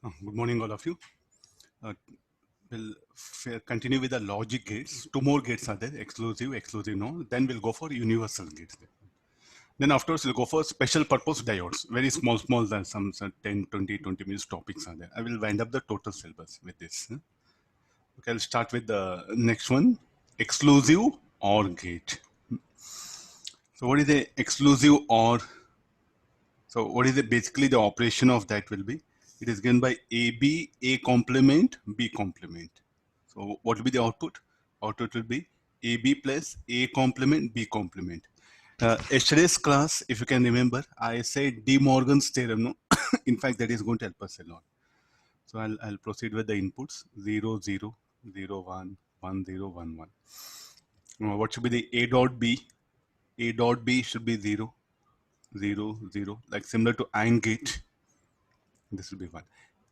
Good morning, all of you. Uh, we'll continue with the logic gates. Two more gates are there, exclusive no. Then we'll go for universal gates. Then afterwards, we'll go for special purpose diodes. Very small, than some 10, 20 minutes topics are there. I will wind up the total syllabus with this. Okay, I'll start with the next one, exclusive OR gate. So what is the exclusive OR? So what is basically the operation of that will be? It is given by AB, A complement, B complement. So what will be the output? Output will be AB plus A complement, B complement. Yesterday's class, if you can remember, I said De Morgan's theorem. No? In fact, that is going to help us a lot. So I'll proceed with the inputs 0, 0, 0, 1, 1, 0, 1, 1. What should be the A dot B? A dot B should be 0, 0, 0, like similar to AND gate. This will be 1.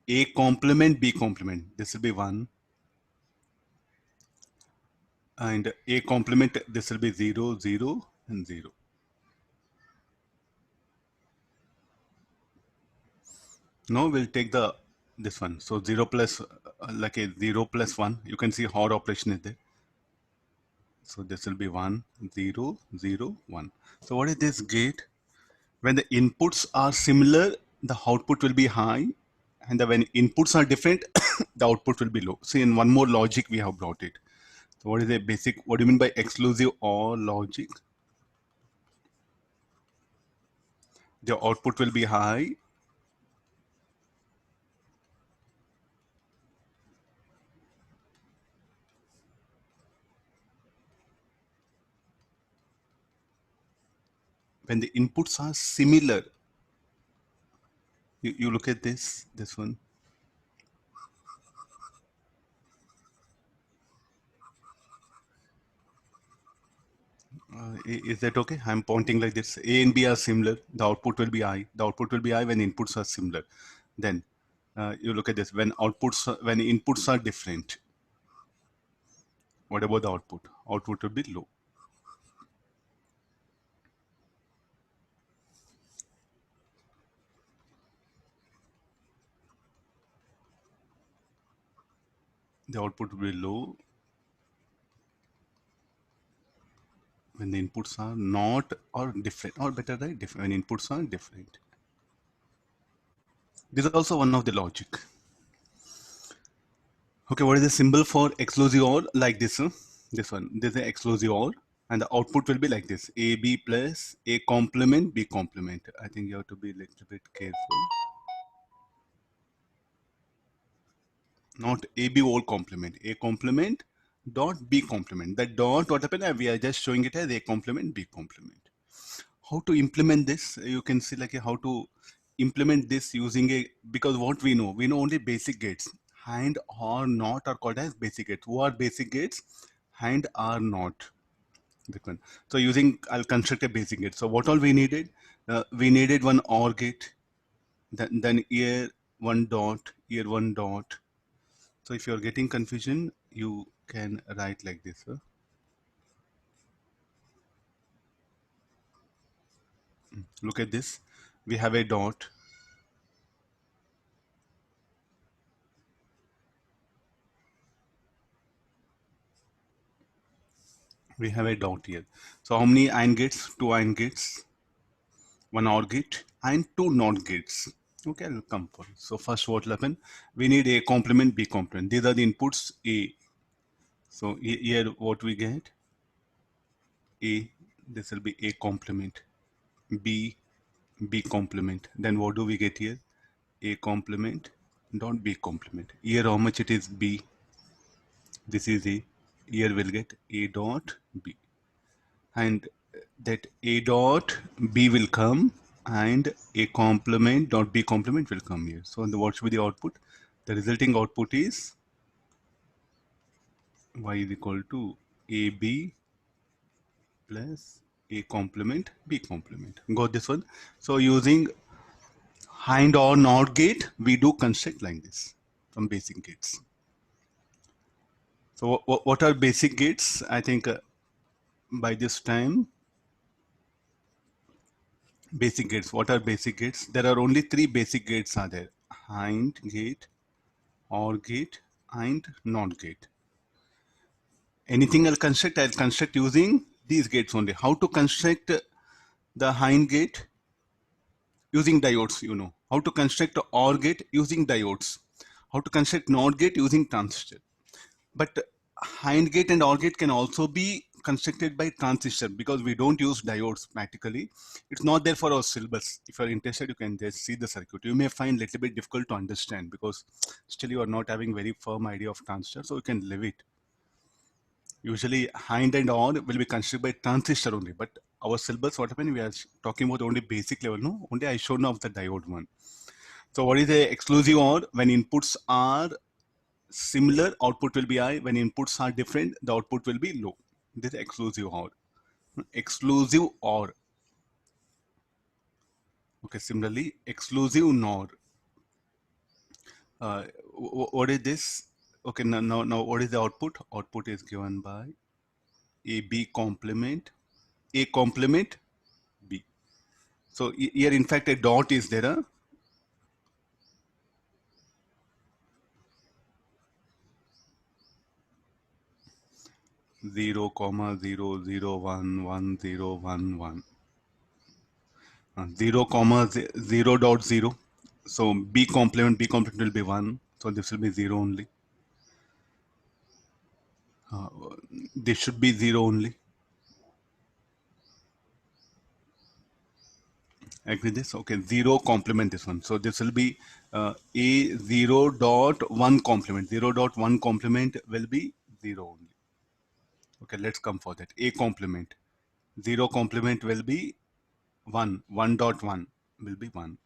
A complement, B complement. This will be 1. And A complement, this will be 0, 0, and 0. Now we'll take this one. So 0 plus, like a 0 plus 1. You can see how operation is there. So this will be 1, 0, 0, 1. So what is this gate? When the inputs are similar, the output will be high. And when inputs are different, the output will be low. See, in one more logic, we have brought it. So what is the basic, what do you mean by exclusive OR logic? The output will be high. When the inputs are similar, you look at this one. Is that okay? I'm pointing like this. A and B are similar. The output will be high. The output will be high when inputs are similar. Then you look at this. When inputs are different, what about the output? Output will be low. The output will be low when the inputs are not or different, or better, right? Different when inputs are different. This is also one of the logic. Okay, what is the symbol for exclusive OR? Like this, this one. This is the exclusive OR, and the output will be like this: AB plus A complement, B complement. I think you have to be a little bit careful. Not AB whole complement. A complement dot B complement. That dot, what happened? We are just showing it as A complement, B complement. How to implement this? You can see like how to implement this using because what we know only basic gates. AND or NOT are called as basic gates. Who are basic gates? AND or NOT. So I'll construct a basic gate. So what all we needed? We needed one OR gate, then here one dot, here one dot. So if you're getting confusion, you can write like this. Look at this. We have a dot. We have a dot here. So how many AND gates? Two AND gates, one OR gate, and two NOT gates. Okay, I'll come for it. So first what will happen? We need A complement, B complement. These are the inputs A. So here what we get? A, this will be A complement. B, B complement. Then what do we get here? A complement dot B complement. Here how much it is B? This is A. Here we'll get A dot B. And that A dot B will come and A complement dot B complement will come here. So what should be the output? The resulting output is Y is equal to AB plus A complement B complement. Got this one? So using AND or NOT gate, we do construct like this from basic gates. So what are basic gates? I think by this time, basic gates. What are basic gates? There are only three basic gates are there. hind gate, OR gate, and NOT gate. Anything I'll construct using these gates only. How to construct the hind gate? Using diodes, you know. How to construct the OR gate? Using diodes. How to construct NOT gate? Using transistor. But hind gate and OR gate can also be constructed by transistor because we don't use diodes practically. It's not there for our syllabus. If you're interested, you can just see the circuit. You may find a little bit difficult to understand because still you are not having very firm idea of transistor, so you can leave it. Usually hind and OR will be constructed by transistor only, but our syllabus, what happened, we are talking about only basic level, no? Only I showed now of the diode one. So what is the exclusive OR? When inputs are similar, output will be high. When inputs are different, the output will be low. This is exclusive OR. Exclusive OR. Okay, similarly, exclusive NOR. What is this? Okay, now what is the output? Output is given by AB complement, A complement B. So here, in fact, a dot is there. Huh? 0, 0, 0, 1, 1, 0, 1, 1. 0, 0 dot 0. So B complement will be 1. So this will be 0 only. This should be 0 only. Agree this? Okay, 0 complement this one. So this will be A 0 dot 1 complement. 0 dot 1 complement will be 0 only. Okay, let's come for that. A complement. 0 complement will be 1. 1 dot 1 will be 1.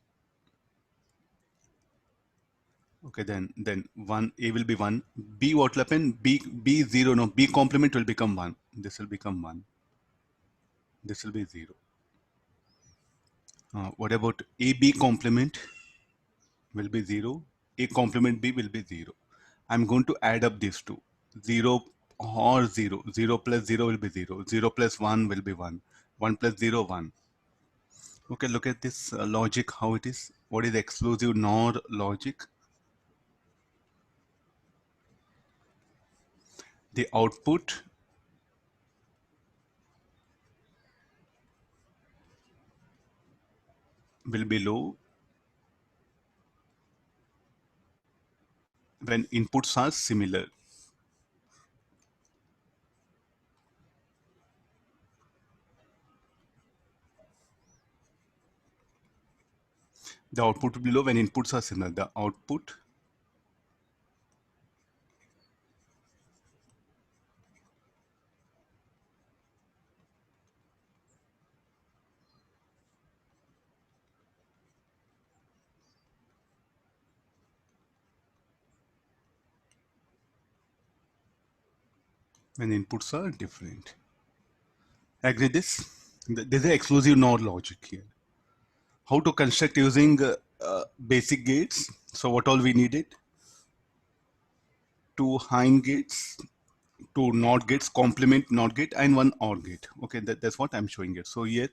Okay, then 1, A will be 1. B, what will happen? B 0, no, B complement will become 1. This will become 1. This will be 0. What about AB complement will be 0. A complement B will be 0. I'm going to add up these two. 0 or 0. 0 plus 0 will be 0. 0 plus 1 will be 1. 1 plus 0, 1. Okay, look at this logic, how it is. What is exclusive NOR logic? The output will be low when inputs are similar. The output will be low when inputs are similar. The output when inputs are different. Agree this? There's an exclusive NOR logic here. How to construct using basic gates? So what all we needed? Two hind gates, two NOT gates, complement NOT gate, and one OR gate. Okay, that's what I'm showing here. So here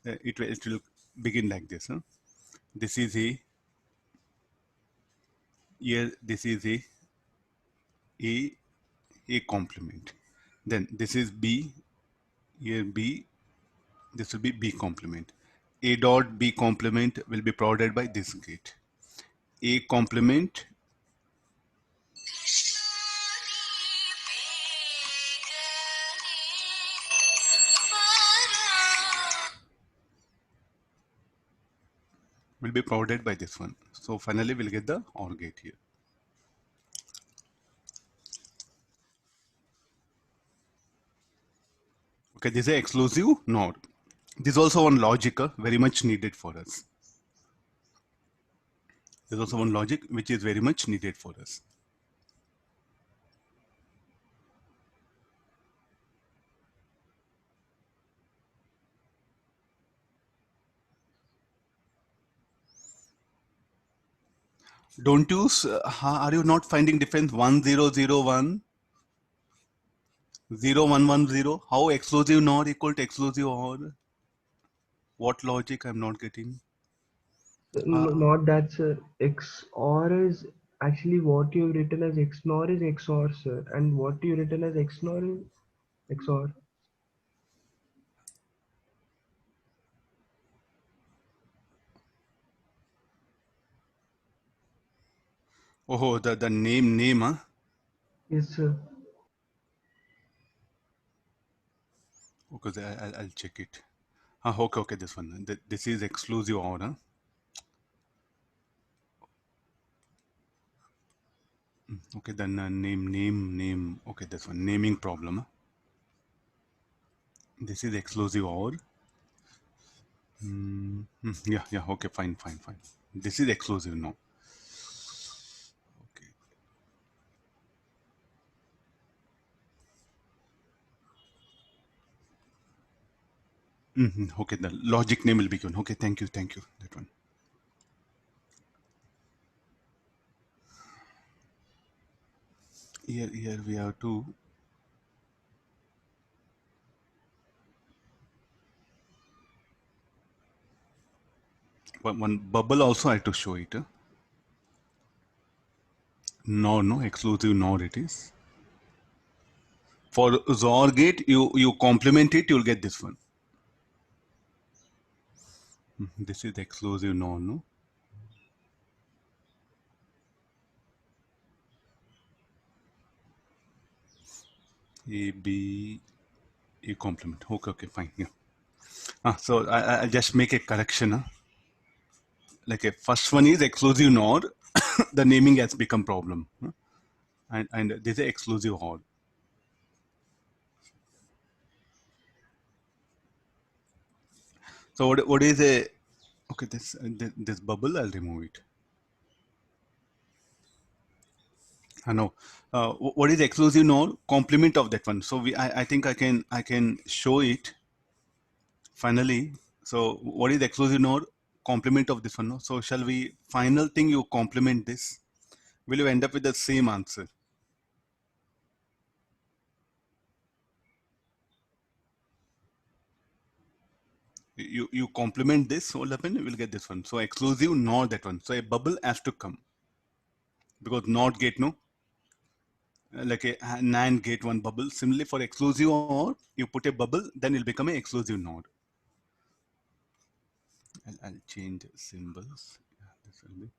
it will begin like this. Huh? This is a, here this is a complement. Then this is B, here B, this will be B complement. A dot B complement will be provided by this gate. A complement will be provided by this one. So finally we'll get the OR gate here. Okay, this is a exclusive NOR. This is also one logic very much needed for us. There's also one logic which is very much needed for us. Don't use, are you not finding difference 1001, 0110? How exclusive NOR equal to exclusive OR? What logic I'm not getting? Not that, sir. XOR is actually what you've written as XNOR is XOR, sir. And what you written as XNOR is XOR. Oh, the name, huh? Yes, sir. Okay, I'll check it. Okay, this one. This is exclusive OR, huh? Okay, then name. Okay, this one, naming problem, huh? This is exclusive OR. Yeah, okay, fine. This is exclusive, no. Okay. Okay, the logic name will be given. Okay, thank you, that one. Here we have to, one bubble also I have to show it, huh? No, exclusive nor it is. For XOR gate, you complement it, you'll get this one. This is exclusive nor, no? A, B, A complement. Okay, fine, yeah. So I'll just make a correction, huh? Like a first one is exclusive nor, the naming has become problem, huh? And this is exclusive OR. So what is a, okay, this bubble, I'll remove it. I know. What is exclusive nor? Complement of that one. So I think I can show it finally. So what is exclusive nor? Complement of this one. No? So shall we, final thing you complement this? Will you end up with the same answer? You complement this, what will happen? You will get this one. So exclusive nor that one. So a bubble has to come because not gate, no, like a NAND gate one bubble. Similarly for exclusive or you put a bubble, then it'll become an exclusive node. I'll change symbols. Yeah, this will be.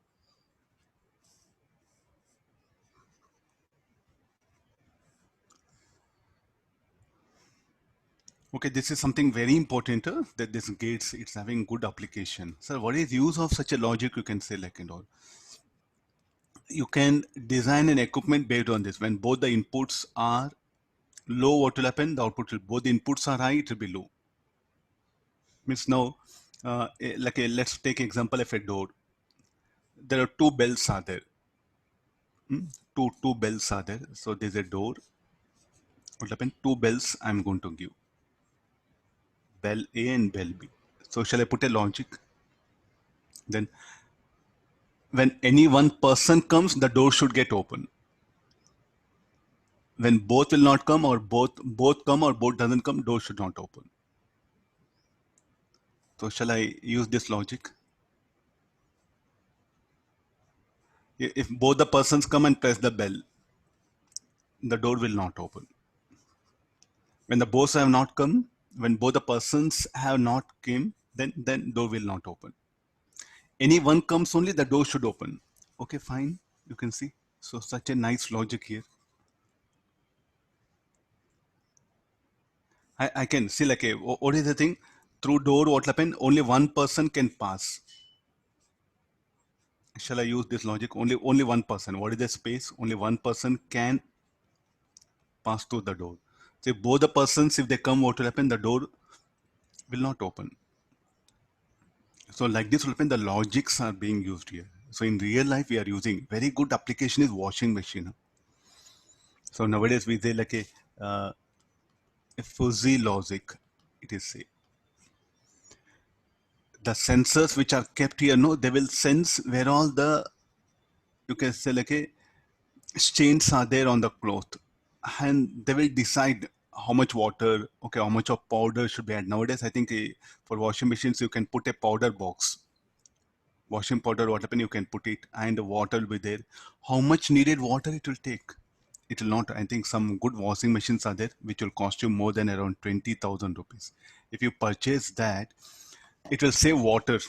Okay, this is something very important, that this gates, it's having good application. So what is use of such a logic, you can say, like and all. You can design an equipment based on this. When both the inputs are low, what will happen? The output will, both the inputs are high, it will be low. Means now, like a, let's take example of a door. There are two bells are there. Two bells are there. So there's a door. What will happen? Two bells I'm going to give. Bell A and bell B. So shall I put a logic? Then when any one person comes, the door should get open. When both will not come, or both come or both doesn't come, door should not open. So shall I use this logic? If both the persons come and press the bell, the door will not open. When the both have not come, when both the persons have not came, then door will not open. Any one comes only, the door should open. Okay, fine. You can see. So such a nice logic here. I can see like a, what is the thing? Through door, what happen? Only one person can pass. Shall I use this logic? Only one person. What is the space? Only one person can pass through the door. So if both the persons, if they come, what will happen? The door will not open. So like this will happen, the logics are being used here. So in real life, we are using very good application is washing machine. So nowadays we say like a fuzzy logic. It is say the sensors which are kept here, no, they will sense where all the, you can say like a stains are there on the cloth, and they will decide how much water, okay, how much of powder should be added. Nowadays I think for washing machines you can put a powder box. washing powder, what happen, you can put it and the water will be there. How much needed water it will take? It will not. I think some good washing machines are there which will cost you more than around 20,000 rupees. If you purchase that, it will save water.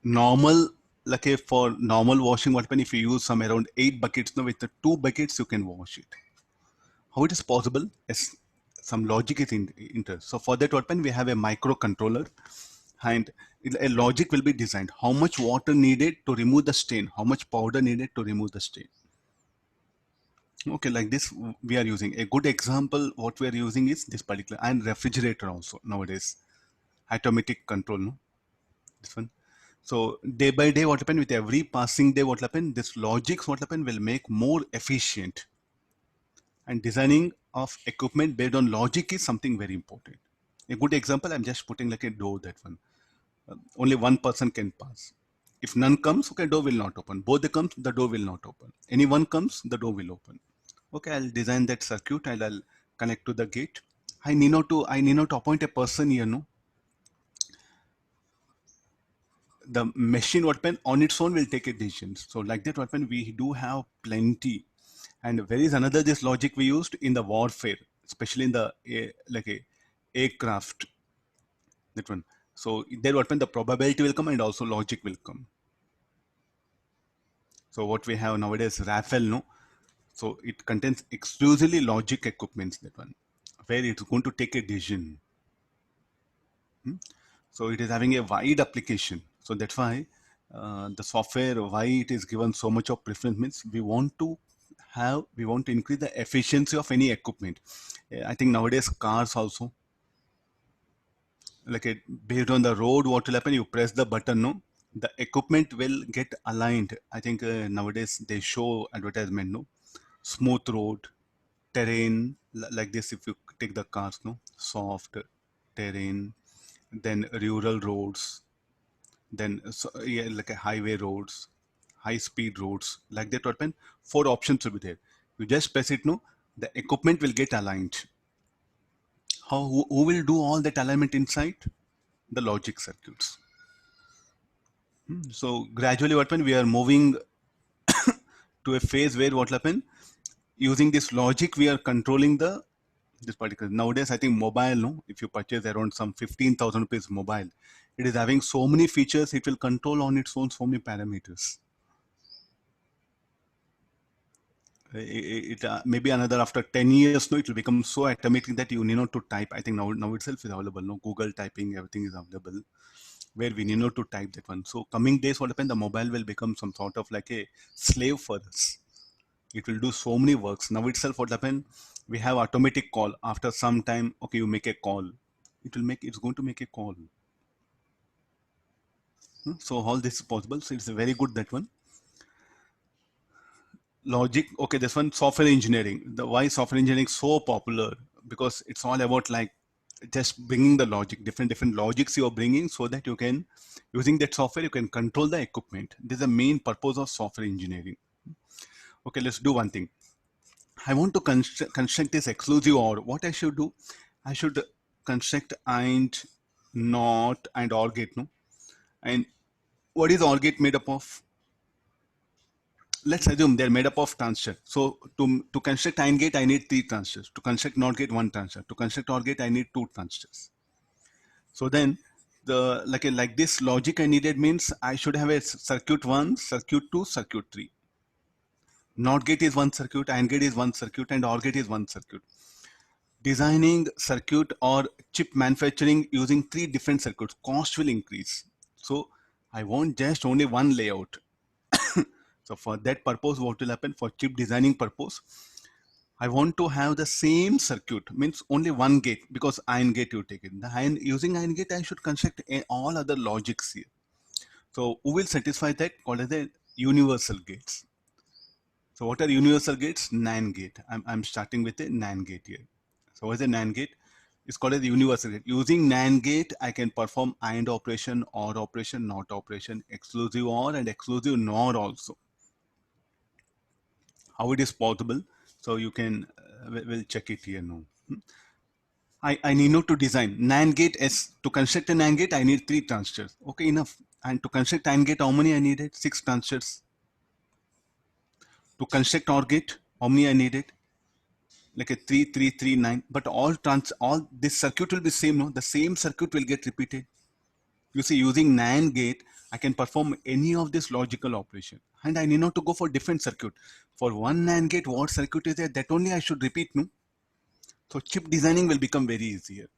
Normal, like for normal washing, what happen if you use some around 8 buckets, now with the 2 buckets you can wash it. How it is possible? Yes, some logic is in. So for that, what happen, we have a microcontroller, and a logic will be designed. How much water needed to remove the stain? How much powder needed to remove the stain? Okay, like this we are using. A good example, what we are using is this particular, and refrigerator also nowadays. Automatic control, no? This one. So day by day, what happen with every passing day, what happen? This logics, what happen, will make more efficient. And designing of equipment based on logic is something very important. A good example, I'm just putting like a door, that one. Only one person can pass. If none comes, okay, door will not open. Both they comes, the door will not open. Any one comes, the door will open. Okay, I'll design that circuit and I'll connect to the gate. I need not to appoint a person here, no. The machine what pen on its own will take a decision. So like that, what pen we do have plenty. And there is another this logic we used in the warfare, especially in the like a aircraft. That one. So there what pen the probability will come and also logic will come. So what we have nowadays, Rafale, no. So it contains exclusively logic equipments, that one, where it's going to take a decision. So it is having a wide application. So that's why the software, why it is given so much of preference, means we want to increase the efficiency of any equipment. I think nowadays cars also, like based on the road, what will happen? You press the button, no, the equipment will get aligned. I think nowadays they show advertisement, no, smooth road, terrain, like this. If you take the cars, no, soft terrain, then rural roads, then so, yeah, like a highway roads, high speed roads, like that, what happen, four options will be there. You just press it, no, the equipment will get aligned. Who will do all that alignment inside? The logic circuits. So gradually what happen, we are moving to a phase where what will happen, using this logic we are controlling the this particular. Nowadays I think mobile, no, if you purchase around some 15,000 rupees mobile, it is having so many features, it will control on its own so many parameters. It maybe another after 10 years, no, it will become so automatic that you need not to type. I think now itself is available, no, Google typing, everything is available, where we need not to type that one. So coming days, what happen, the mobile will become some sort of like a slave for us. It will do so many works. Now itself, what happen, we have automatic call. After some time, okay, you make a call, it's going to make a call. So all this is possible. So it's a very good, that one. Logic, okay, this one, software engineering. The why software engineering so popular? Because it's all about like just bringing the logic, different logics you are bringing, so that you can, using that software, you can control the equipment. This is the main purpose of software engineering. Okay, let's do one thing. I want to construct this exclusive OR. What I should do, I should construct AND, NOT, and OR gate, no. And what is OR gate made up of? Let's assume they're made up of transistor. So to construct AND gate, I need 3 transistors. To construct NOT gate, 1 transistor. To construct OR gate, I need 2 transistors. So then the like this logic I needed means I should have a circuit 1, circuit 2, circuit 3. NOT gate is 1 circuit, AND gate is 1 circuit, and OR gate is 1 circuit. Designing circuit or chip manufacturing using 3 different circuits, cost will increase. So I want just only one layout. So for that purpose, what will happen, for chip designing purpose, I want to have the same circuit, means only one gate, because AND gate you take it. Using AND gate, I should construct all other logics here. So who will satisfy that? Called as the universal gates. So what are universal gates? NAND gate. I'm starting with a NAND gate here. So what is a NAND gate? It's called as the universal gate. Using NAND gate, I can perform AND operation, OR operation, NOT operation, exclusive OR and exclusive NOR also. How it is possible? So you can, we'll check it here now. I need not to design NAND gate. As to construct a NAND gate, I need 3 transistors. Okay, enough. And to construct AND gate, how many I needed? 6 transistors. To construct OR gate, how many I needed? Like a 3, 3, 3, 9. But all this circuit will be same, no? The same circuit will get repeated. You see, using NAND gate, I can perform any of this logical operation. And I need not to go for different circuit. For one NAND gate, what circuit is there? That only I should repeat, no? So chip designing will become very easier.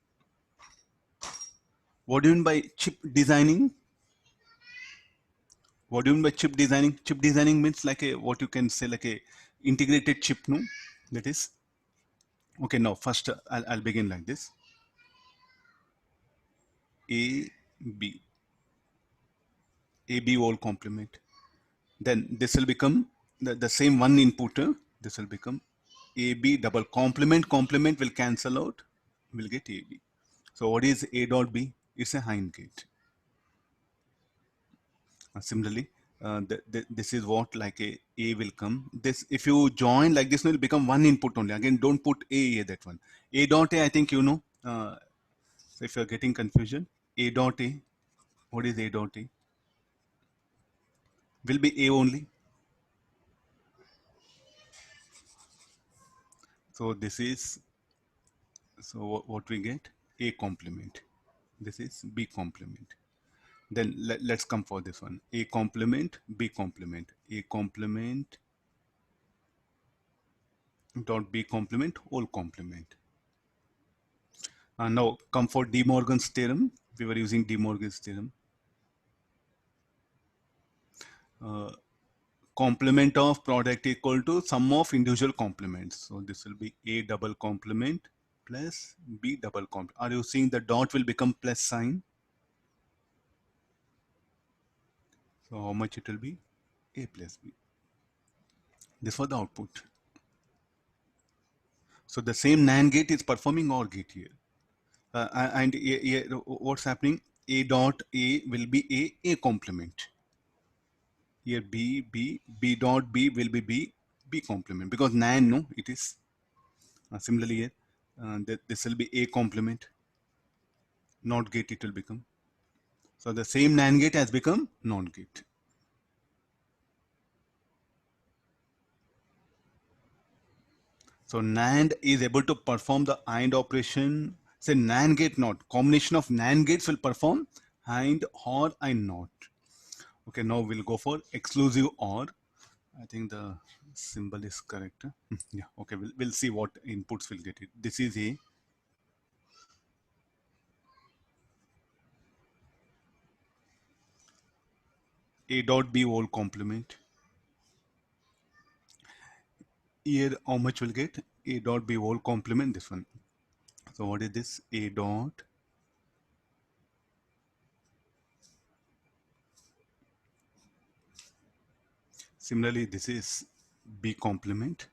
What do you mean by chip designing? What do you mean by chip designing? Chip designing means like a, what you can say, like a integrated chip, no? That is, okay, now first I'll begin like this. A, B, A, B whole complement. Then this will become the same one input. This will become AB double complement. Complement will cancel out. We'll get AB. So what is A dot B? It's a Hind gate. Similarly, this is what like a will come. This if you join like this, it will become one input only. Again, don't put A that one. A dot A, I think you know. So if you're getting confusion, A dot A, what is A dot A? Will be A only. So this is, so what we get? A complement. This is B complement. Then let's come for this one. A complement, B complement. A complement dot B complement, whole complement. Now come for De Morgan's theorem. We were using De Morgan's theorem. Complement of product equal to sum of individual complements. So this will be A double complement plus B double complement. Are you seeing the dot will become plus sign? So how much it will be? A plus B. This was the output. So the same NAND gate is performing OR gate here. And what's happening? A dot A will be A complement. Here B dot B will be B complement, because NAND, no, it is similarly here. This will be A complement. NOT gate it will become. So the same NAND gate has become NOT gate. So NAND is able to perform the AND operation. Say NAND gate NOT. Combination of NAND gates will perform AND or and NOT. Okay, now we'll go for exclusive OR. I think the symbol is correct. Yeah, okay, we'll see what inputs will get it. This is A dot B whole complement. Here, how much will get? A dot B whole complement, this one. So what is this? A dot Similarly, this is B complement.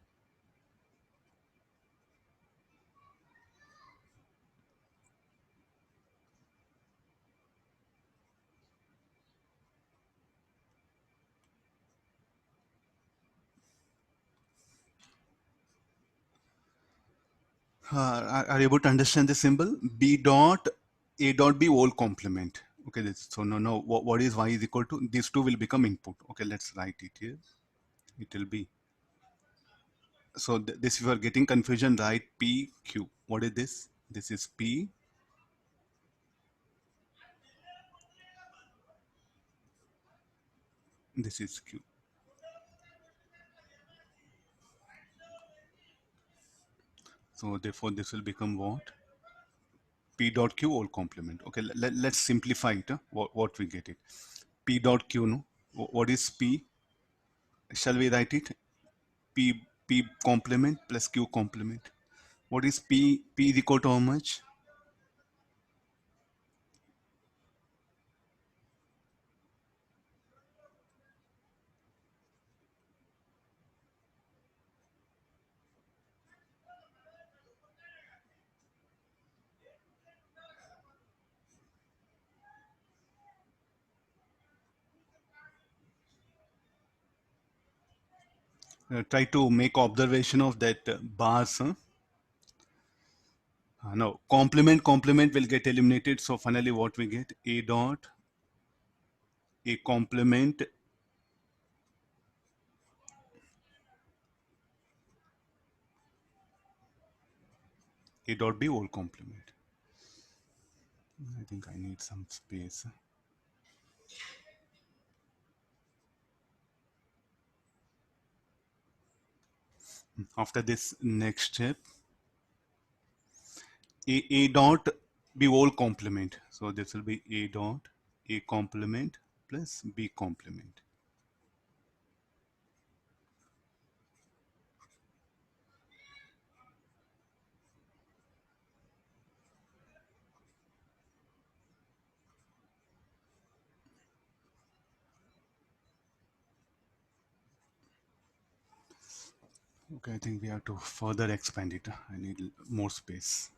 Are you able to understand the symbol? B dot A dot B whole complement. Okay, so no, what is Y is equal to? These two will become input. Okay, let's write it here. It will be, so this, if you are getting confusion, write P Q. What is this? This is P. This is Q. So therefore, this will become what? P dot Q whole complement. Okay, let's simplify it. What we get it? P dot Q, no? What is P? Shall we write it? P complement plus Q complement. What is P? P is equal to how much? Try to make observation of that bars. Huh? No, complement will get eliminated. So finally, what we get? A dot A complement A dot B whole complement. I think I need some space. After this, next step, A dot B whole complement. So this will be A dot A complement plus B complement. Okay, I think we have to further expand it. I need more space.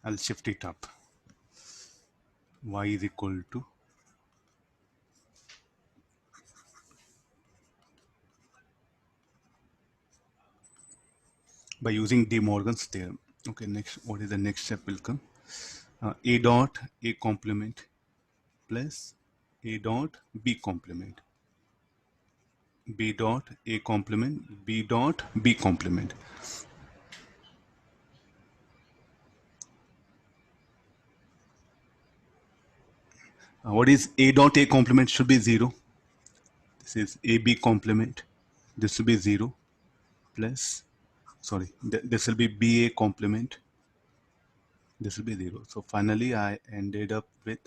I'll shift it up. Y is equal to, by using De Morgan's theorem. Okay, next, what is the next step will come? A dot A complement plus A dot B complement. B dot A complement, B dot B complement. What is A dot A complement should be 0. This is AB complement. This will be 0 plus, sorry, this will be BA complement. This will be 0. So finally, I ended up with,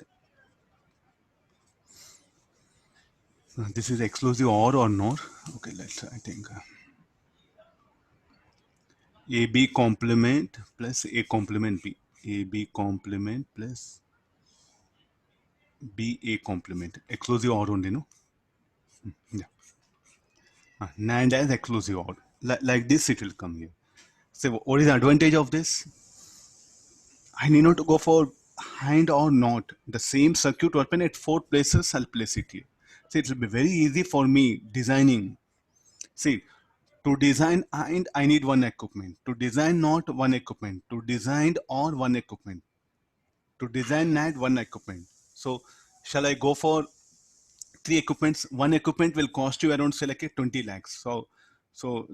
this is exclusive or NOR. Okay, let's, I think, AB complement plus A complement B. AB complement plus BA complement. Exclusive or only, no? Yeah. NAND as exclusive or. Like this, it will come here. So what is the advantage of this? I need not to go for hand or not. The same circuit open at 4 places, I'll place it here. So it will be very easy for me designing. See, to design and I need one equipment. To design not one equipment. To design or one equipment. To design NAND one equipment. So shall I go for 3 equipments? One equipment will cost you around say like 20 lakhs. So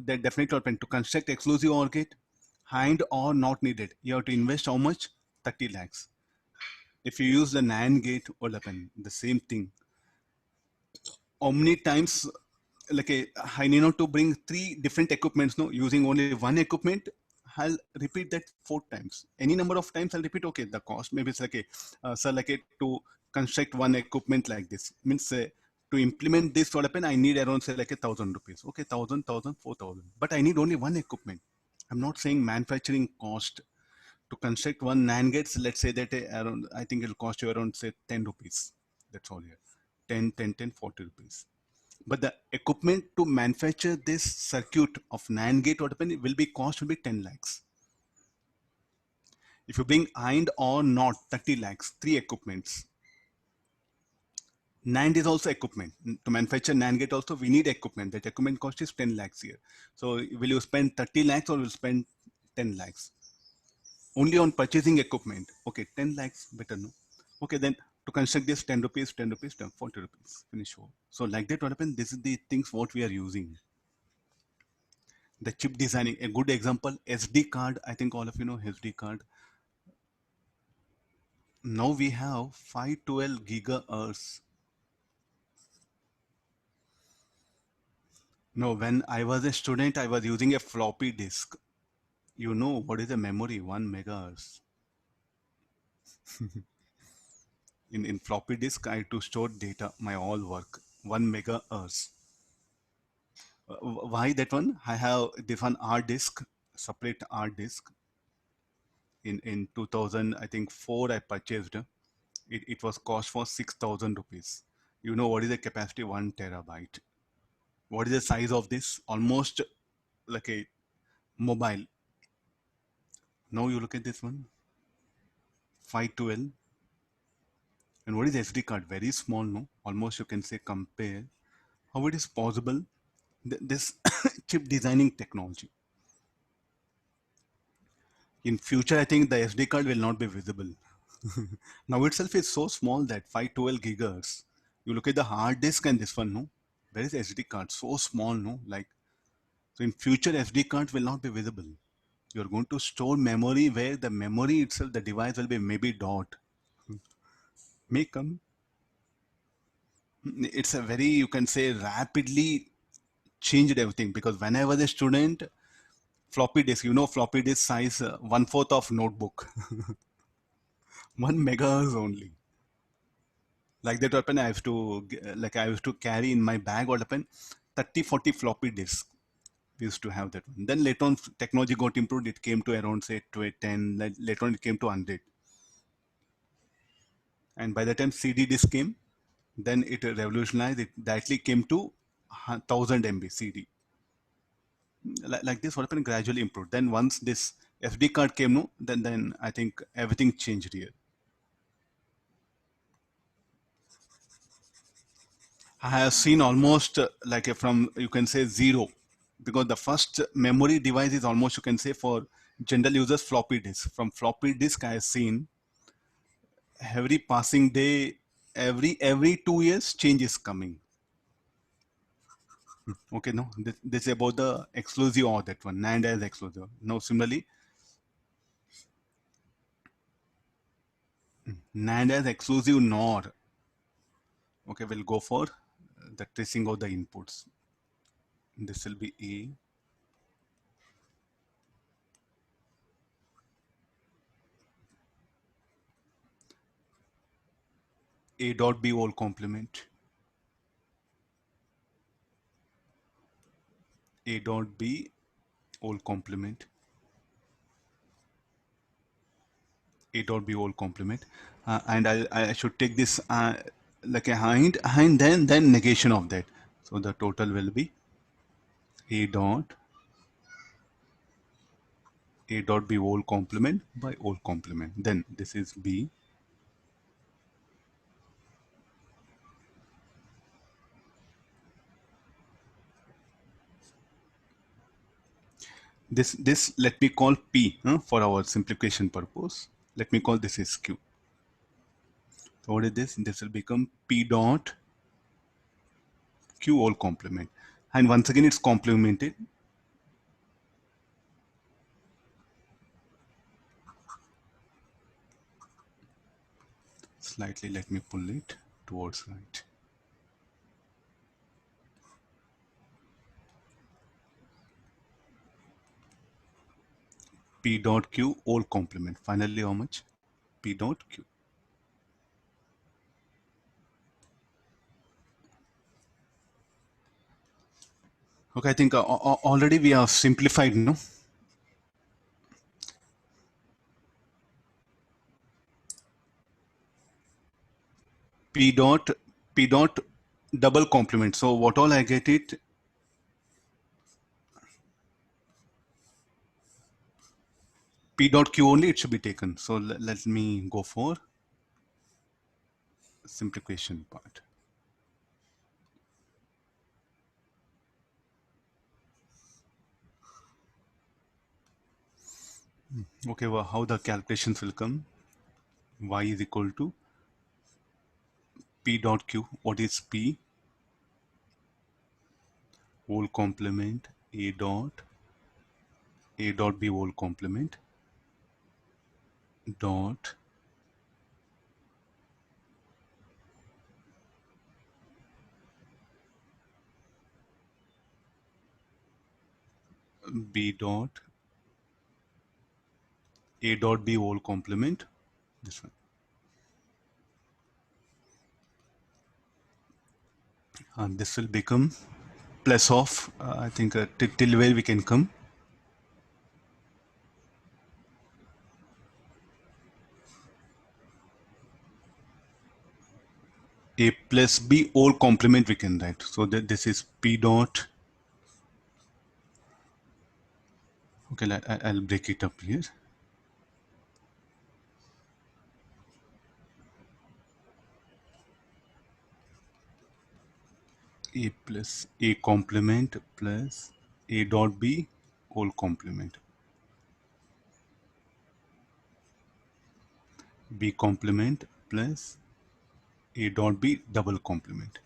that definitely open. To construct exclusive OR gate, hand or not needed. You have to invest how much? 30 lakhs. If you use the NAND gate or the same thing, how many times, like I need not to bring 3 different equipments, no, using only one equipment, I'll repeat that 4 times. Any number of times I'll repeat, okay, the cost, maybe it's like so like to construct one equipment like this, means to implement this what happen, I need around say like 1,000 rupees. Okay, 1,000, 4,000. But I need only one equipment. I'm not saying manufacturing cost. To construct one NAND gates, let's say that around, I think it'll cost you around say 10 rupees. That's all here. 10, 10, 10, 40 rupees. But the equipment to manufacture this circuit of NAND gate what happen, will be cost will be 10 lakhs. If you bring AND or not 30 lakhs, 3 equipments. NAND is also equipment. To manufacture NAND gate also we need equipment. That equipment cost is 10 lakhs here. So will you spend 30 lakhs or will spend 10 lakhs? Only on purchasing equipment. Okay, 10 lakhs better, no? Okay, then to construct this 10 rupees, 10 rupees, 10, 40 rupees. Finish all. So like that what happens, this is the things what we are using. The chip designing, a good example, SD card. I think all of you know SD card. Now we have 512 gigahertz. No, when I was a student, I was using a floppy disk. You know what is a memory? 1 megahertz. In floppy disk, I had to store data, my all work. 1 megahertz. Why that one? I have this one hard disk, separate hard disk. In 2000, I think 4, I purchased. It was cost for 6,000 rupees. You know what is the capacity? 1 terabyte. What is the size of this? Almost like a mobile. Now you look at this one, 512. And what is SD card? Very small, no? Almost you can say compare. How it is possible? This chip designing technology. In future, I think the SD card will not be visible. Now itself is so small that 512 gigahertz. You look at the hard disk and this one, no? Where is SD card? So small, no? Like, so in future, SD cards will not be visible. You're going to store memory where the memory itself, the device will be maybe dot. May come. It's a very, you can say, rapidly changed everything because whenever the student floppy disk, floppy disk size one fourth of notebook, 1 megahertz only. Like that weapon, I used to carry in my bag or weapon 30, 40 floppy disks. We used to have that one. Then later on, technology got improved. It came to around say 10. Later on, it came to 100. And by the time CD disk came, then it revolutionized. It directly came to 1000 MB CD. Like this, what happened gradually improved. Then once this SD card came, no, then I think everything changed here. I have seen almost from you can say zero, because the first memory device is almost you can say for general users floppy disk. From floppy disk, I have seen every passing day, every 2 years, change is coming. Okay, no, this is about the exclusive or that one. NAND as exclusive. Now similarly, NAND as exclusive NOR. Okay, we'll go for the tracing of the inputs. This will be A dot B whole complement. A dot B whole complement. A dot B whole complement. And I should take this like a hind then negation of that. So the total will be A dot B whole complement by whole complement. Then this is B. This let me call P for our simplification purpose. Let me call this is Q. So what is this? This will become P dot Q whole complement. And once again it's complemented. Slightly let me pull it towards right. P dot Q whole complement. Finally how much? P dot Q. Okay, I think already we have simplified, no? P dot P dot double complement. So what all I get it? P dot Q only it should be taken. So let me go for simplification part. Okay, well, how the calculations will come? Y is equal to P dot Q. What is P? Whole complement A dot B whole complement dot B dot A dot B whole complement. This one. And this will become plus of I think till where we can come. A plus B whole complement we can write. So that this is P dot. Okay, I'll break it up here. A plus A complement plus A dot B whole complement. B complement plus A dot B double complement.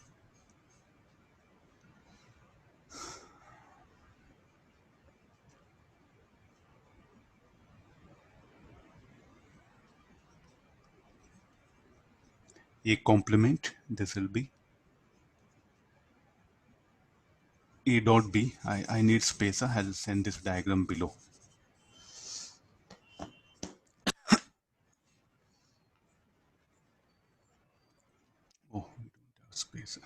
A complement, this will be A dot B. I need space. I'll send this diagram below. Oh, we don't have space.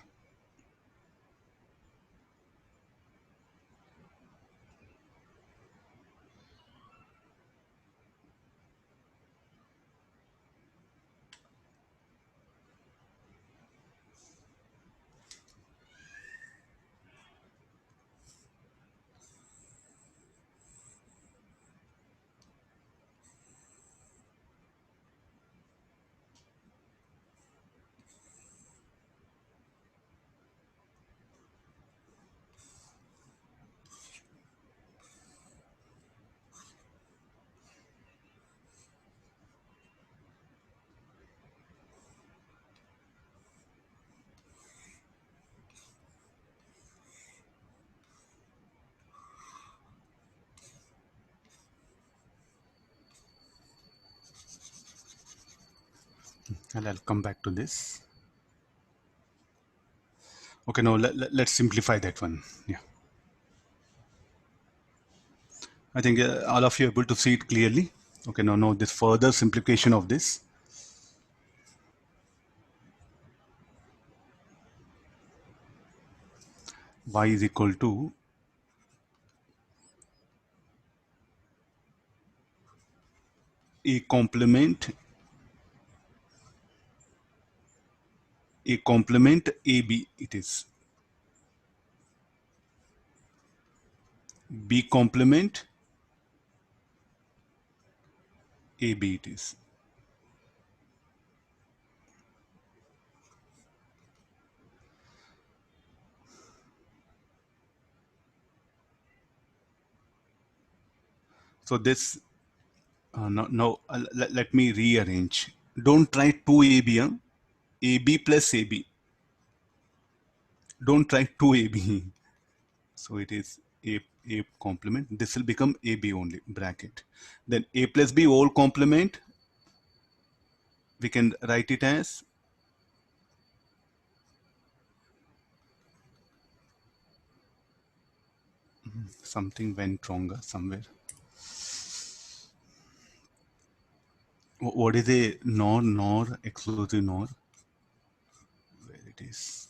And I'll come back to this. Okay, now let's simplify that one. Yeah. I think all of you are able to see it clearly. Okay, now this further simplification of this. Y is equal to A complement AB it is. B complement AB it is. So this, now let me rearrange. Don't try 2AB, huh? AB plus AB. Don't try 2AB. So it is A complement. This will become AB only, bracket. Then A plus B whole complement. We can write it as something went wrong somewhere. What is a nor exclusive nor? Where it is?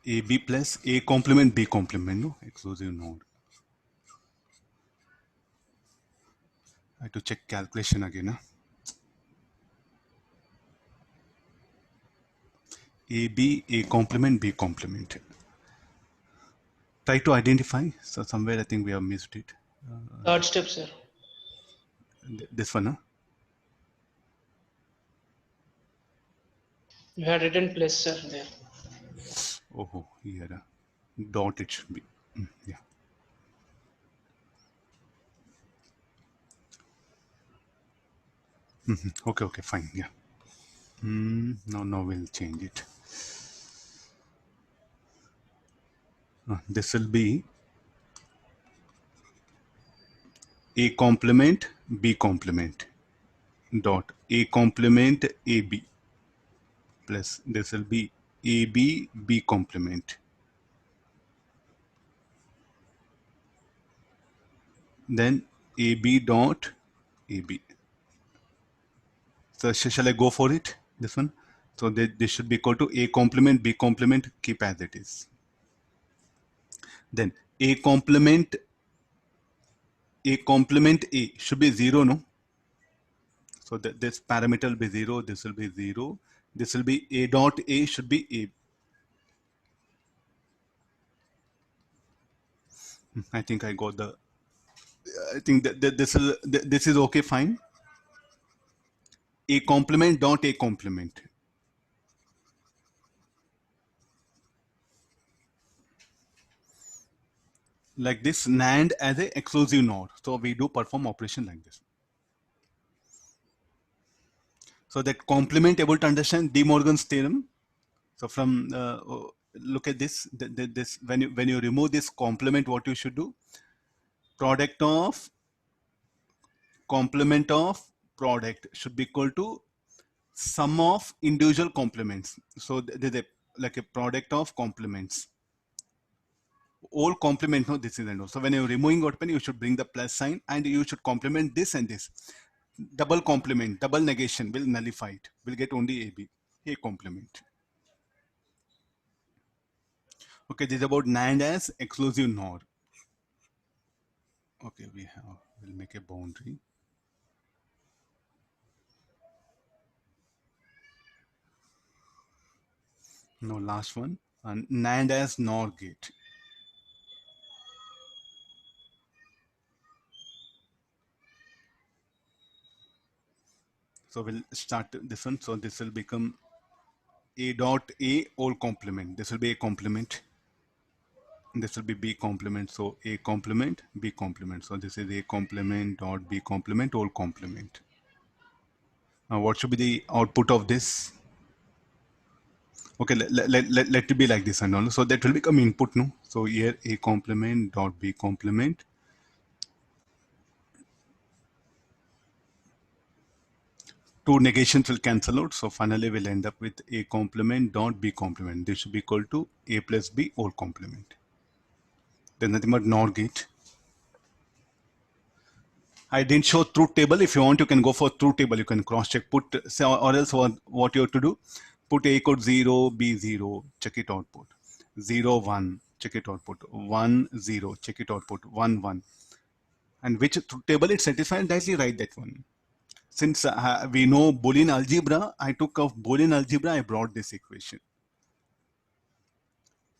AB plus A complement B complement, no? Exclusive nor. I have to check calculation again. Huh? AB, A complement, B complement. Try to identify. So somewhere I think we have missed it. Third step, sir. This one, huh? You had written plus, sir, there. Oh, here. Dot it should be. Yeah. Okay, fine. Yeah. Now we'll change it. This will be A complement, B complement, dot A complement, AB, plus this will be AB, B complement. Then AB dot AB. So shall I go for it? This one? So this should be equal to A complement, B complement, keep as it is. Then A complement A should be 0, no? So this parameter will be 0, this will be 0. This will be A dot A should be A. I think I got the, I think that this is okay, fine. A complement dot A complement. Like this NAND as a exclusive NOR. So we do perform operation like this. So that complement able to understand De Morgan's theorem. So from look at this, this when you remove this complement, what you should do? Product of complement of product should be equal to sum of individual complements. So there's a like a product of complements. All complement, no, this is and all. So when you're removing what pen, you should bring the plus sign and you should complement this and this. Double complement, double negation will nullify it. We'll get only AB, A complement. Okay, this is about NAND as exclusive NOR. Okay, we'll make a boundary. No, last one. And NAND as NOR gate. So we'll start this one. So this will become A dot A all complement. This will be A complement. This will be B complement. So A complement, B complement. So this is A complement dot B complement, all complement. Now what should be the output of this? Okay, let it be like this and all. So that will become input, no? So here A complement dot B complement. Two negations will cancel out. So finally we'll end up with A complement dot B complement. This should be equal to A plus B all complement. There's nothing but NOR gate. I didn't show truth table. If you want, you can go for truth table. You can cross check. Put say, or else what you have to do? Put A equal 0, B 0, check it output. 0, 1, check it output. 1, 0, check it output. 1, 1. And which truth table it satisfies, directly write that one. Since we know Boolean algebra, I took of Boolean algebra, I brought this equation.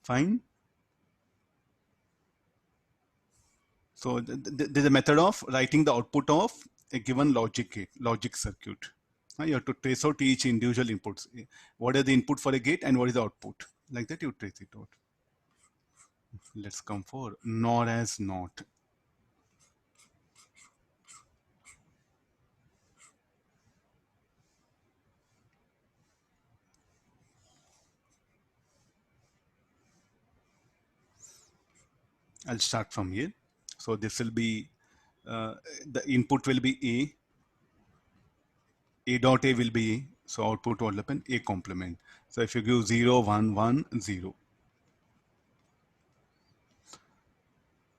Fine. So there's a method of writing the output of a given logic gate, logic circuit. You have to trace out each individual inputs. What are the input for a gate and what is the output? Like that you trace it out. Let's come for NOR as not. I'll start from here. So this will be, the input will be A dot A will be A. So output will happen A complement. So if you give 0, 1, 1, 0.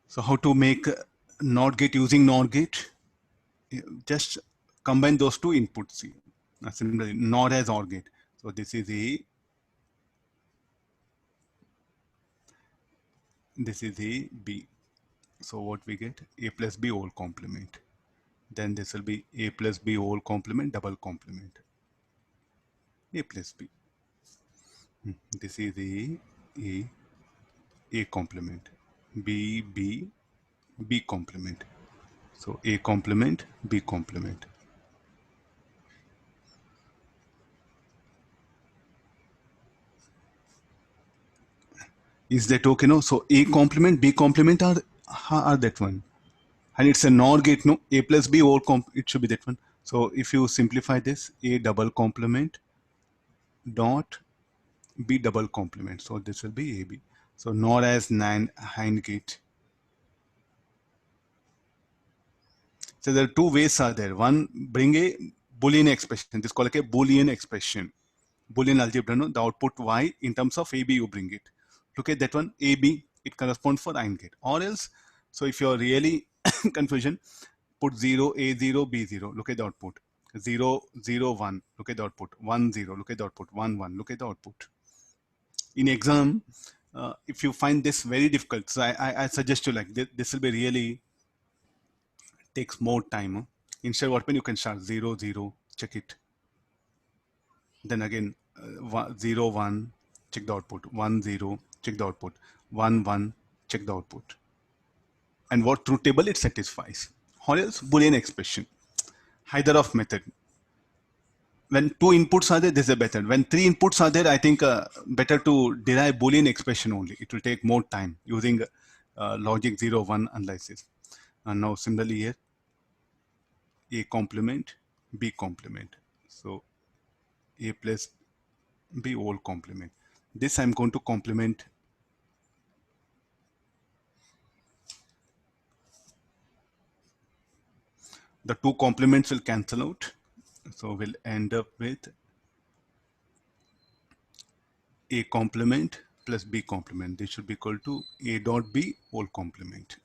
So how to make NOT gate using NOR gate? Just combine those two inputs. See, similarly, NOR as OR gate. So this is A. This is A, B. So what we get? A plus B whole complement. Then this will be A plus B whole complement, double complement. A plus B. This is A complement. B, B, B complement. So A complement, B complement. Is that okay? No. So A complement, B complement are that one. And it's a NOR gate, no? A plus B whole it should be that one. So if you simplify this, A double complement dot B double complement. So this will be AB. So NOR as NAND gate. So there are two ways are there. One, bring a Boolean expression. This is called like a Boolean expression. Boolean algebra, no? The output Y in terms of AB, you bring it. Look at that one, AB, it corresponds for AND gate. Or else, so if you're really confusion, put 0, A0, B0, look at the output. 0, 0, 1, look at the output. 1, 0, look at the output. 1, 1, look at the output. In exam, if you find this very difficult, so I suggest you like this will be really takes more time. Instead, what when you can start 0, 0, check it. Then again, 0, 1, check the output. 1, 0, check the output. 1, 1, check the output. And what truth table it satisfies. Or else Boolean expression. Either of method. When two inputs are there, this is better. When three inputs are there, I think better to derive Boolean expression only. It will take more time using logic 0, 1 analysis. And now similarly here, A complement, B complement. So A plus B whole complement. This I'm going to complement. The two complements will cancel out. So we'll end up with A complement plus B complement. This should be equal to A dot B whole complement.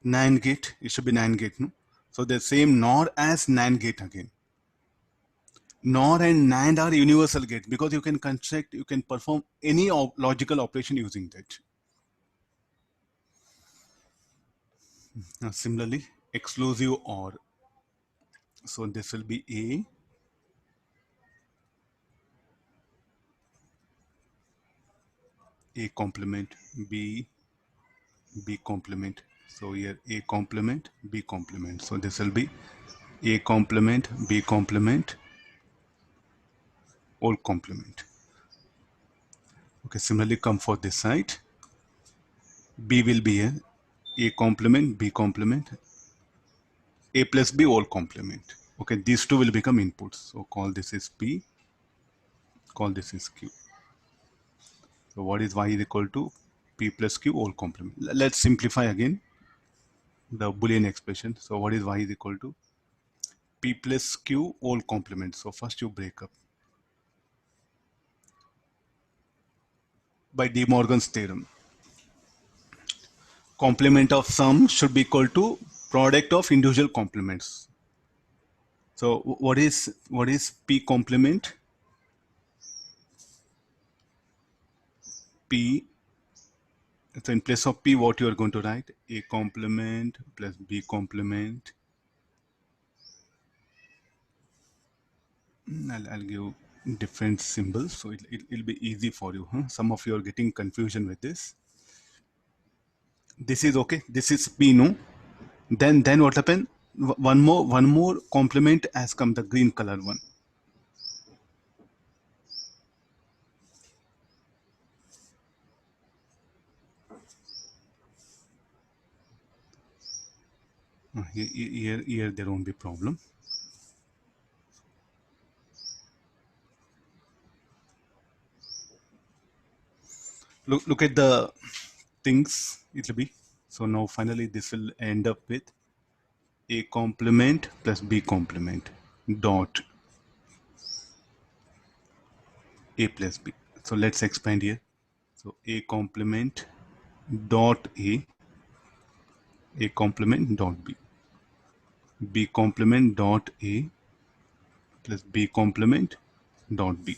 NAND gate, it should be NAND gate, no? So the same NOR as NAND gate again. NOR and NAND are universal gates because you can construct, you can perform any logical operation using that. Now, similarly, exclusive OR. So this will be A complement, B complement. So here A complement, B complement. So this will be A complement, B complement, whole complement. Okay, similarly come for this side. B will be A complement, B complement, A plus B whole complement. Okay, these two will become inputs. So call this is P, call this is Q. So what is Y is equal to P plus Q whole complement. Let's simplify again the Boolean expression. So what is Y is equal to P plus Q whole complement. So first you break up by De Morgan's theorem. Complement of sum should be equal to product of individual complements. So what is P complement? P. So in place of P, what you are going to write? A complement plus B complement. I'll give different symbols, so it'll be easy for you. Huh? Some of you are getting confusion with this. This is okay. This is P, no? Then what happened? One more complement has come, the green color one. Here there won't be problem. Look at the things it will be. So now finally this will end up with A complement plus B complement dot A plus B. So let's expand here. So A complement dot A complement dot B, B complement dot A plus B complement dot B.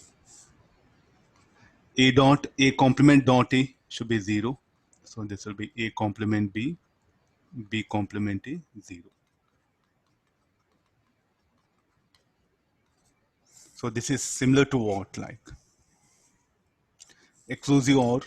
A dot A complement dot A should be 0. So this will be A complement B, B complement A 0. So this is similar to what, like exclusive OR.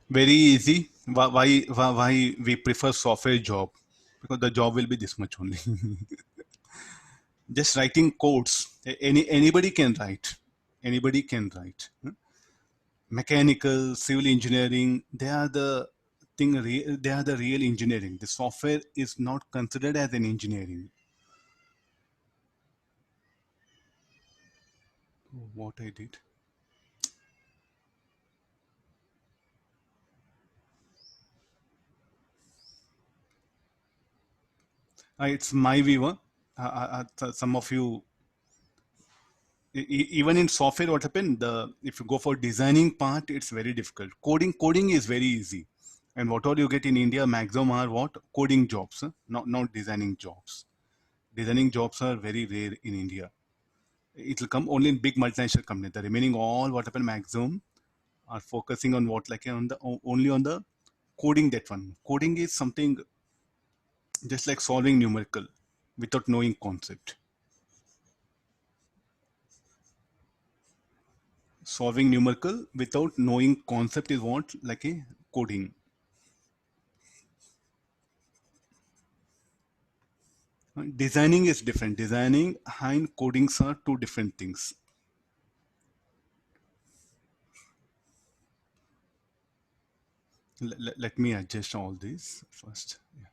Very easy. Why we prefer software job? Because the job will be this much only. Just writing codes. Anybody can write. Anybody can write. Mechanical, civil engineering, they are the thing. They are the real engineering. The software is not considered as an engineering. What I did. It's my view. Some of you, even in software, what happened? If you go for designing part, it's very difficult. Coding is very easy. And what all you get in India, maximum are what? Coding jobs, huh? Not designing jobs. Designing jobs are very rare in India. It will come only in big multinational companies. The remaining all what happened maximum are focusing on what, like on the only on the coding, that one. Coding is something just like solving numerical without knowing concept. Solving numerical without knowing concept is what, like a coding. Designing is different. Designing and codings are two different things. Let me adjust all these first. Yeah.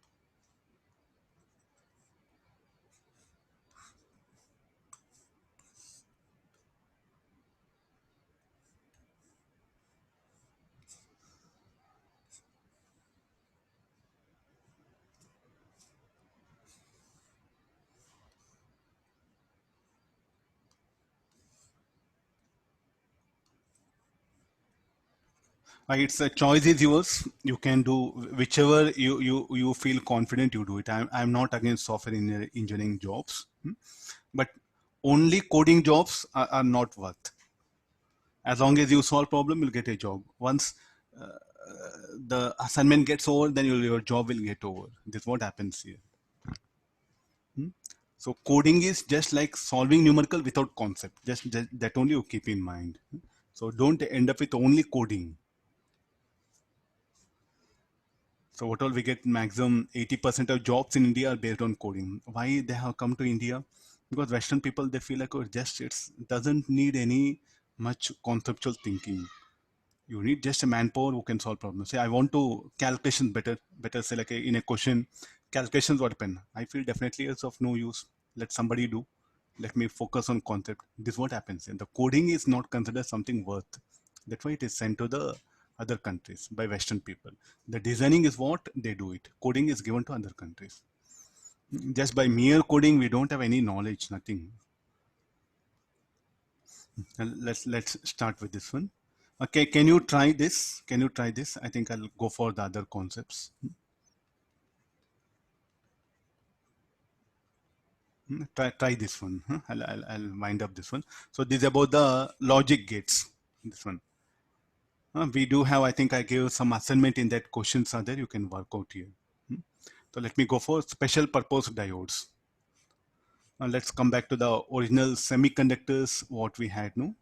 It's a choice is yours. You can do whichever you feel confident you do it. I'm not against software engineering jobs, but only coding jobs are not worth. As long as you solve problem, you'll get a job. Once the assignment gets over, then your job will get over. This is what happens here. So coding is just like solving numerical without concept. Just that only you keep in mind. So don't end up with only coding. So what all we get, maximum 80% of jobs in India are based on coding. Why they have come to India? Because Western people, they feel like, oh, just it doesn't need any much conceptual thinking. You need just a manpower who can solve problems. Say I want to calculations better say like in a question, calculations what happen. I feel definitely it's of no use. Let somebody do. Let me focus on concept. This is what happens. And the coding is not considered something worth. That's why it is sent to the other countries by Western people. The designing is what they do it. Coding is given to other countries. Just by mere coding, we don't have any knowledge, nothing. And let's start with this one. Okay, can you try this? Can you try this? I think I'll go for the other concepts. Try this one. I'll wind up this one. So this is about the logic gates. This one. We do have, I think I gave some assignment in that questions are there. You can work out here. So let me go for special purpose diodes. Now let's come back to the original semiconductors, what we had, no?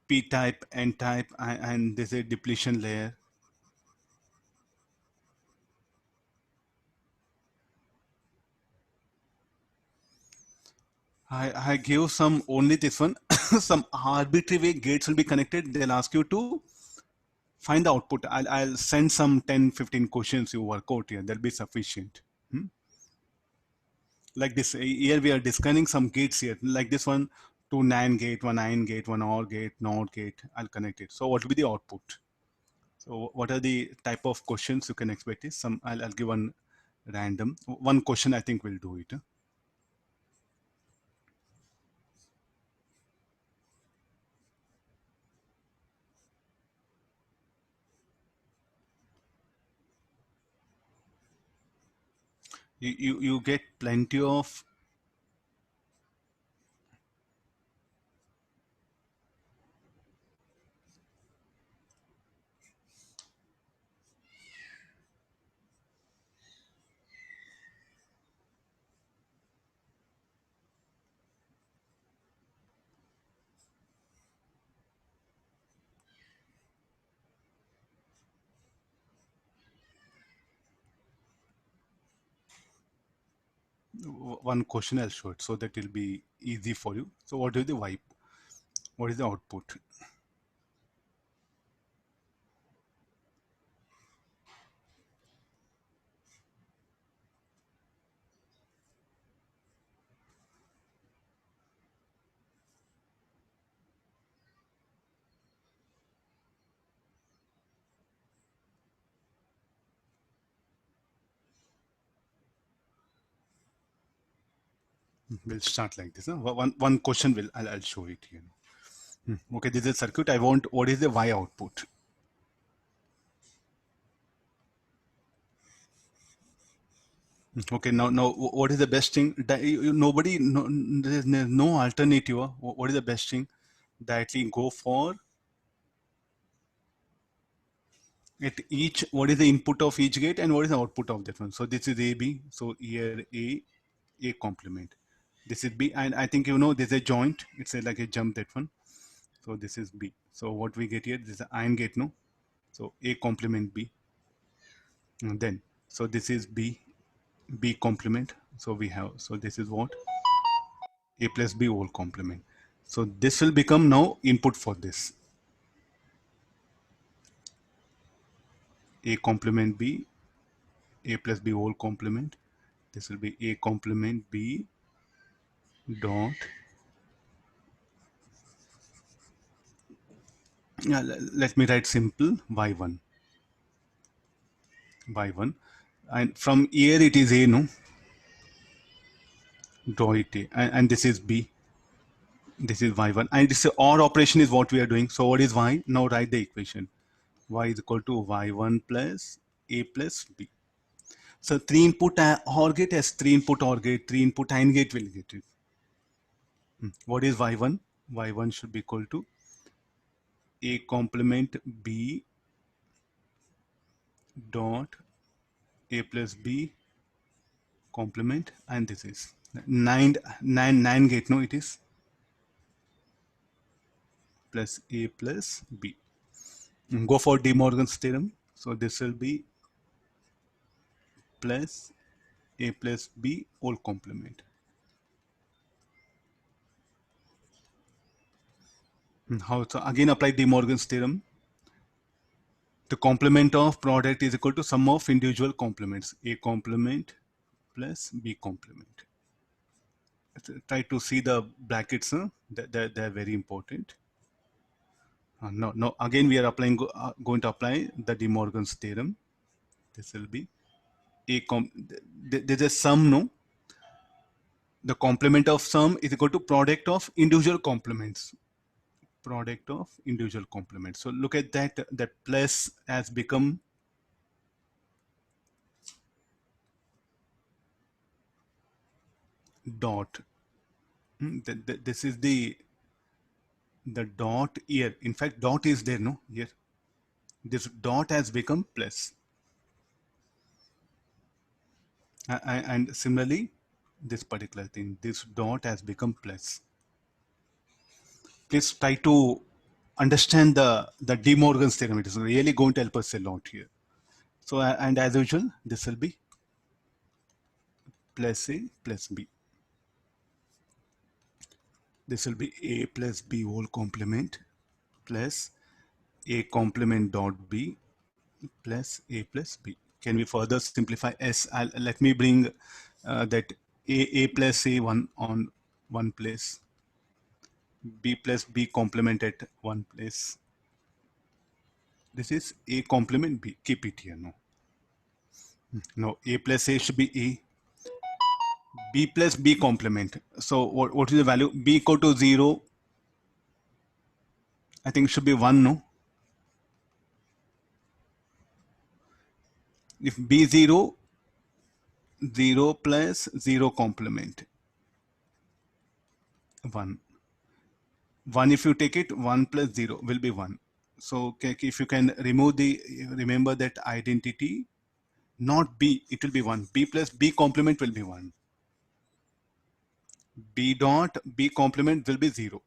P-type, N-type, and there's a depletion layer. I give some only this one, some arbitrary way gates will be connected. They'll ask you to find the output. I'll send some 10, 15 questions you work out here. That'll be sufficient. Like this, here we are discussing some gates here. Like this one, two NAND gate, one AND gate, one OR gate, NOT gate. I'll connect it. So what will be the output? So what are the type of questions you can expect is some, I'll give one random. One question I think will do it. You get plenty of one question I'll show it so that it'll be easy for you. So what is the wipe? What is the output? We'll start like this. Huh? One question will I'll show it here. Okay, this is circuit. I want what is the Y output? Okay, now what is the best thing? Nobody, no, there's no alternative. What is the best thing? directly go for at each, what is the input of each gate and what is the output of that one. So this is AB. So here A complement. This is B, and I think you know this is a joint. It's like a jump, that one. So this is B. So what we get here, this is an AND gate, no? So A complement B. And then, so this is B complement. So we have, so this is what? A plus B whole complement. So this will become now input for this. A complement B, A plus B whole complement. This will be A complement B dot, yeah, let me write simple y1, and from here it is A, no? Draw it A, and this is B, this is y1, and this OR operation is what we are doing. So what is y? Now write the equation. Y is equal to y1 plus A plus B. So 3 input OR gate has 3 input OR gate, 3 input AND gate will get it. What is y1? Y1 should be equal to A complement B dot A plus B complement, and this is 9 gate, no, it is plus A plus B. Go for De Morgan's theorem. So this will be plus A plus B whole complement. How? So again apply De Morgan's theorem. The complement of product is equal to sum of individual complements. A complement plus B complement. Try to see the brackets. They're very important. No. Again, we are applying. Going to apply the De Morgan's theorem. This will be there's a sum, no? The complement of sum is equal to product of individual complements. Product of individual complements. So look at that. That plus has become dot. This is the dot here. In fact, dot is there, no? Here. This dot has become plus. And similarly, this particular thing, this dot has become plus. Please try to understand the De Morgan's theorem. It is really going to help us a lot here. So, and as usual, this will be plus A plus B. This will be A plus B whole complement plus A complement dot B plus A plus B. Can we further simplify S? Let me bring that A plus A on one place, B plus B complement at one place. This is A complement B. Keep it here, no? No, A plus A should be A. B plus B complement. So what is the value? B equal to 0. I think it should be 1, no? If B 0, 0 plus 0 complement. 1. 1 if you take it, 1 plus 0 will be 1. So if you can remember that identity, not B, it will be 1. B plus B complement will be 1. B dot B complement will be 0.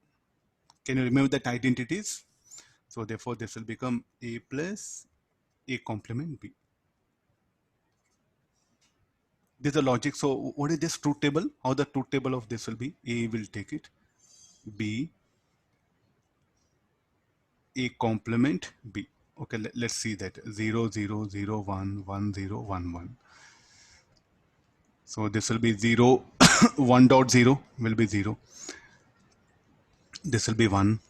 Can you remember that identities? So therefore this will become A plus A complement B. This is the logic. So what is this truth table? How the truth table of this will be? A will take it. B, A complement B. Okay, let's see that. 0, 0, 0, 1, 1, 0, 1, 1. So this will be 0, 1 dot 0 will be 0. This will be 1.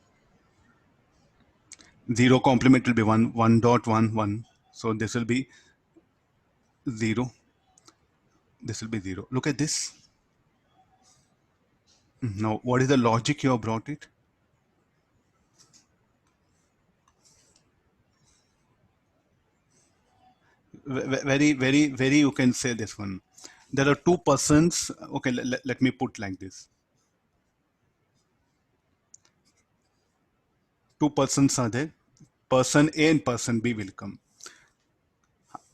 0 complement will be 1, 1 dot 1, 1. So this will be 0. This will be 0. Look at this. Now, what is the logic you have brought it? Very, you can say this one. There are two persons. Okay, let me put like this. two persons are there. Person A and person B will come.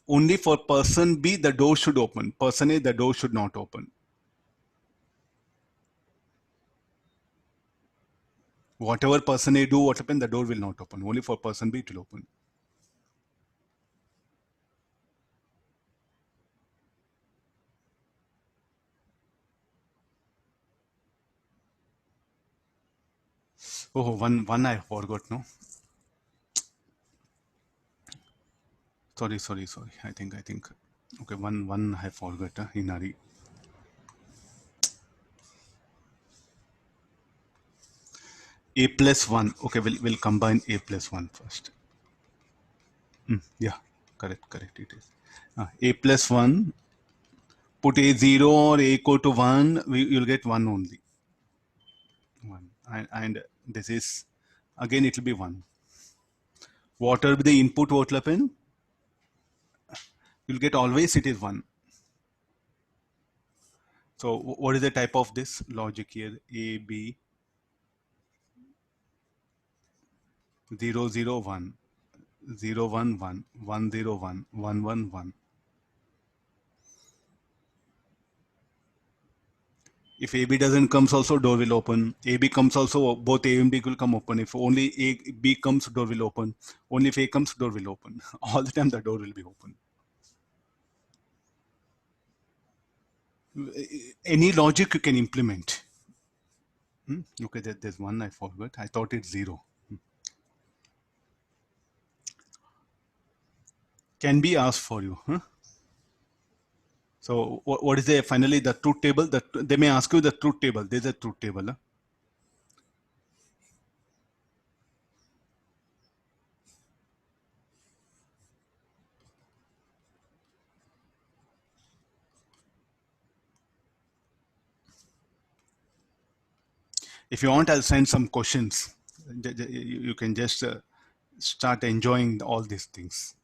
Only for person B, the door should open. Person A, the door should not open. Whatever person A do, what happen, the door will not open. Only for person B, it will open. Oh, one I forgot, no? Sorry. I think. Okay, one I forgot in hurry. A plus 1. Okay, we'll combine A plus 1 first. Yeah, correct. It is. A plus 1. Put A 0 or A equal to 1. You'll get 1 only. 1. And this is, again, it will be 1. What will be the input? What will happen? You'll get always it is 1. So what is the type of this logic here? A, B, 0, 0, 1. 0, 1, 1, 1, 0, 1, 1, 1, 1. If AB doesn't comes also, door will open. AB comes also, both A and B will come open. If only A, B comes, door will open. Only if A comes, door will open. All the time the door will be open. Any logic you can implement. Okay, there's one I forgot. I thought it's 0. Can be asked for you. So what is the finally the truth table? They may ask you the truth table. There's a truth table. If you want, I'll send some questions. You can just start enjoying all these things.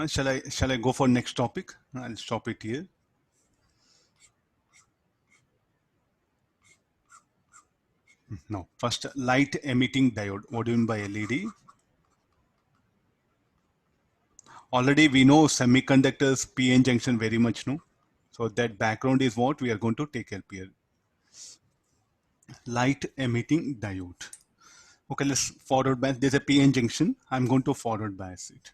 Shall I go for next topic? I'll stop it here. No. First, light emitting diode. What do you mean by LED? Already we know semiconductors, PN junction very much, no? So that background is what we are going to take help here. Light emitting diode. Okay, let's forward bias. There's a PN junction. I'm going to forward bias it.